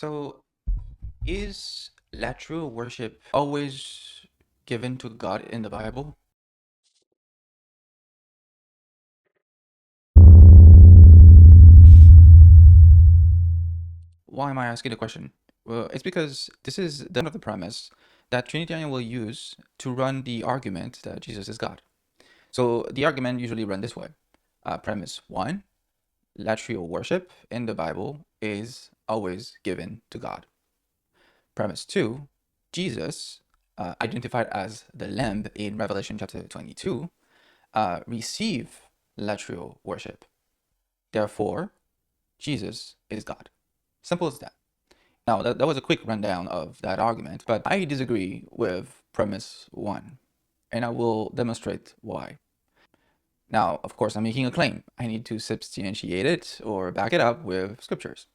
So, is lateral worship always given to God in the Bible? Why am I asking the question? Well, it's because this is the end of the premise that Trinitarian will use to run the argument that Jesus is God. So, the argument usually run this way. Premise one, lateral worship in the Bible is always given to God. Premise two, Jesus, identified as the Lamb in Revelation chapter 22, receive lateral worship. Therefore, Jesus is God. Simple as that. Now, that was a quick rundown of that argument, but I disagree with premise one, and I will demonstrate why. Now, of course, I'm making a claim. I need to substantiate it or back it up with scriptures.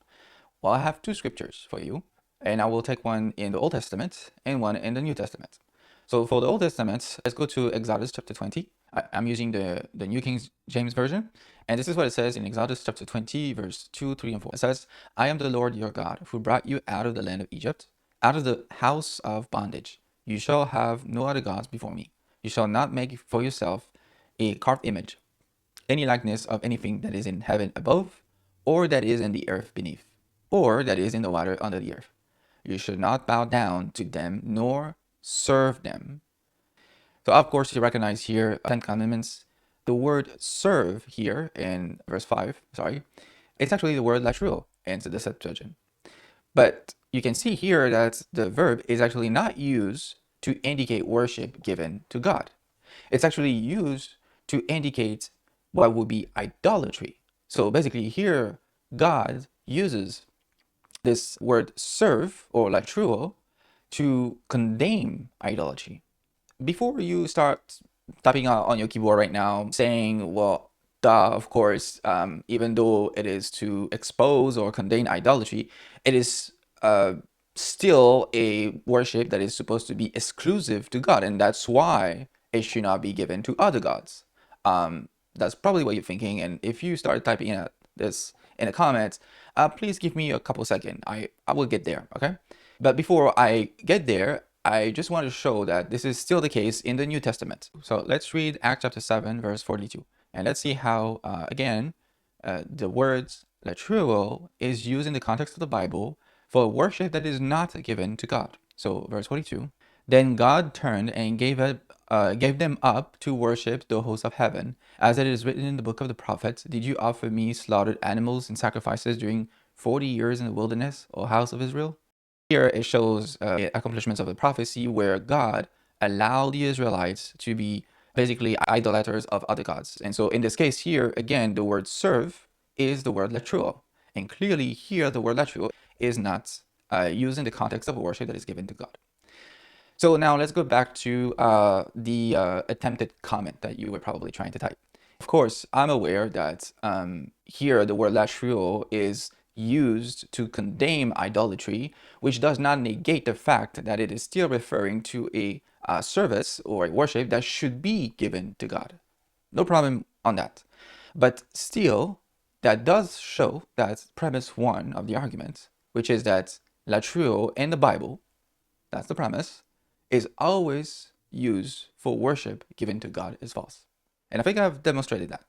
Well, I have two scriptures for you, and I will take one in the Old Testament and one in the New Testament. So for the Old Testament, let's go to Exodus chapter 20. I'm using the New King James Version, and this is what it says in Exodus chapter 20, verse 2, 3, and 4. It says, I am the Lord your God, who brought you out of the land of Egypt, out of the house of bondage. You shall have no other gods before me. You shall not make for yourself a carved image, any likeness of anything that is in heaven above, or that is in the earth beneath, or that is in the water under the earth. You should not bow down to them nor serve them. So of course you recognize here Ten Commandments. The word serve here in verse 5, it's actually the word latreuo in the Septuagint. But you can see here that the verb is actually not used to indicate worship given to God. It's actually used to indicate what would be idolatry. So basically here, God uses this word serve or latreuo to condemn idolatry. Before you start typing out on your keyboard right now saying, well, duh, of course, even though it is to expose or condemn idolatry, it is still a worship that is supposed to be exclusive to God, and that's why it should not be given to other gods. That's probably what you're thinking, and if you start typing out this in the comments, please give me a couple seconds. I will get there, okay? But before I get there, I just want to show that this is still the case in the New Testament. So let's read Acts chapter 7, verse 42. And let's see how, again, the words latreuo is used in the context of the Bible for worship that is not given to God. So verse 42. Then God turned and gave them up to worship the host of heaven. As it is written in the book of the prophets, did you offer me slaughtered animals and sacrifices during 40 years in the wilderness, O house of Israel? Here it shows accomplishments of the prophecy where God allowed the Israelites to be basically idolaters of other gods. And so in this case here, again, the word serve is the word latreuo. And clearly here, the word latreuo is not used in the context of worship that is given to God. So now let's go back to the attempted comment that you were probably trying to type. Of course, I'm aware that here the word latreuo is used to condemn idolatry, which does not negate the fact that it is still referring to a service or a worship that should be given to God. No problem on that. But still, that does show that premise one of the argument, which is that latreuo in the Bible, that's the premise, is always used for worship given to God is false. And I think I've demonstrated that.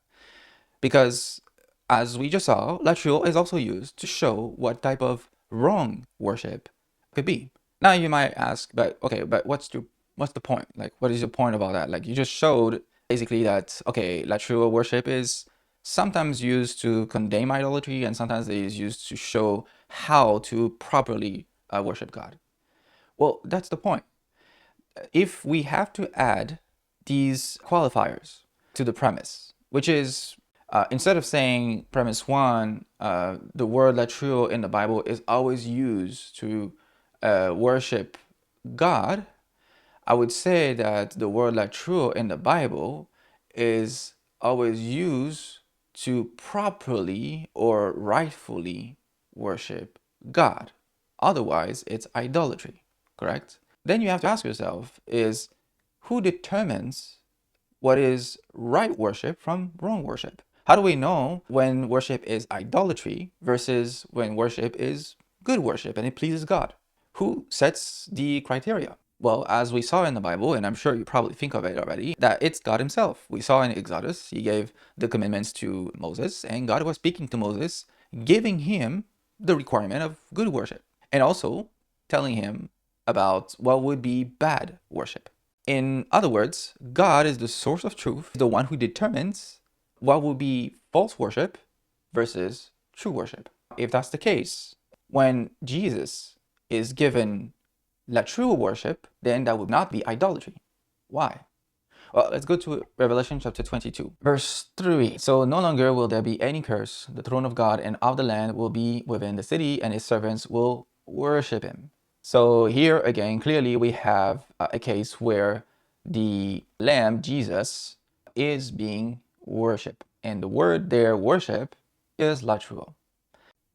Because as we just saw, latreuo is also used to show what type of wrong worship could be. Now you might ask, but okay, but what's the point? Like, what is your point about that? Like, you just showed basically that, okay, latreuo worship is sometimes used to condemn idolatry, and sometimes it is used to show how to properly worship God. Well, that's the point. If we have to add these qualifiers to the premise, which is instead of saying premise one, the word latreuo in the Bible is always used to worship God, I would say that the word latreuo in the Bible is always used to properly or rightfully worship God. Otherwise, it's idolatry, correct? Then you have to ask yourself is who determines what is right worship from wrong worship? How do we know when worship is idolatry versus when worship is good worship and it pleases God. Who sets the criteria? Well, as we saw in the Bible, and I'm sure you probably think of it already, that it's God himself. We saw in Exodus, he gave the commandments to Moses, and God was speaking to Moses, giving him the requirement of good worship, and also telling him about what would be bad worship. In other words, God is the source of truth, the one who determines what will be false worship versus true worship. If that's the case, when Jesus is given la true worship, then that would not be idolatry. Why? Well, let's go to Revelation chapter 22, verse 3. So no longer will there be any curse. The throne of God and of the Lamb will be within the city, and his servants will worship him. So here again, clearly we have a case where the Lamb, Jesus, is being worshipped. And the word there, worship, is latreuo.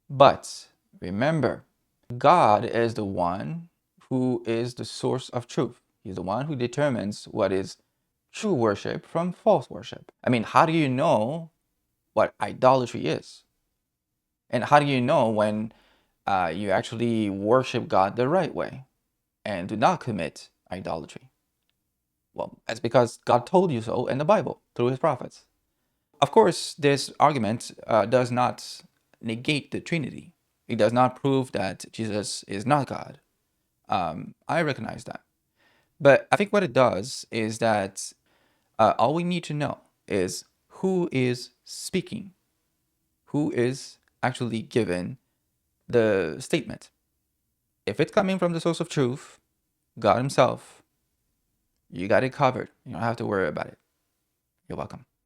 But remember, God is the one who is the source of truth. He's the one who determines what is true worship from false worship. I mean, how do you know what idolatry is? And how do you know when you actually worship God the right way and do not commit idolatry? Well, that's because God told you so in the Bible through his prophets. Of course, this argument does not negate the Trinity. It does not prove that Jesus is not God. I recognize that. But I think what it does is that all we need to know is who is speaking, who is actually given the statement. If it's coming from the source of truth, God himself, you got it covered. You don't have to worry about it. You're welcome.